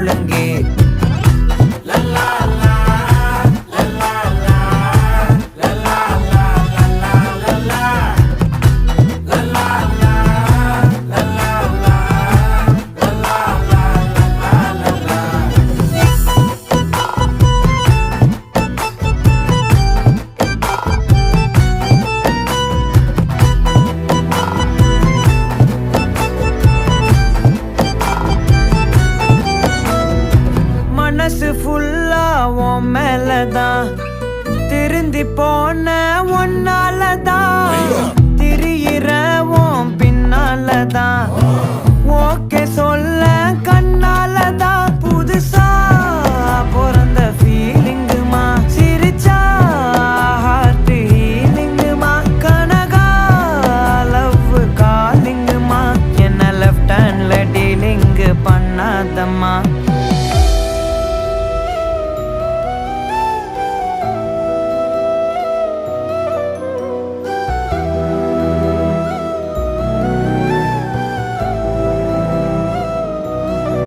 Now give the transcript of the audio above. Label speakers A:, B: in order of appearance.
A: ஒழுங்கே. மனசு ஃபுல்லா உன் மேலதான், திருந்தி போன ஒன்னாலதான், திரியிற உன் பின்னாலதான், ஓகே சொல்ல கண்ணாலதான். புதுசா பிறந்த ஃபீலிங்குமா, சிரிச்சா ஹார்ட் ஹீலிங்குமா, கனகா லவ் காலிங்குமா, என்ன லெஃப்ட் ஹேண்ட்ல டீலிங் பண்ணாதம்மா.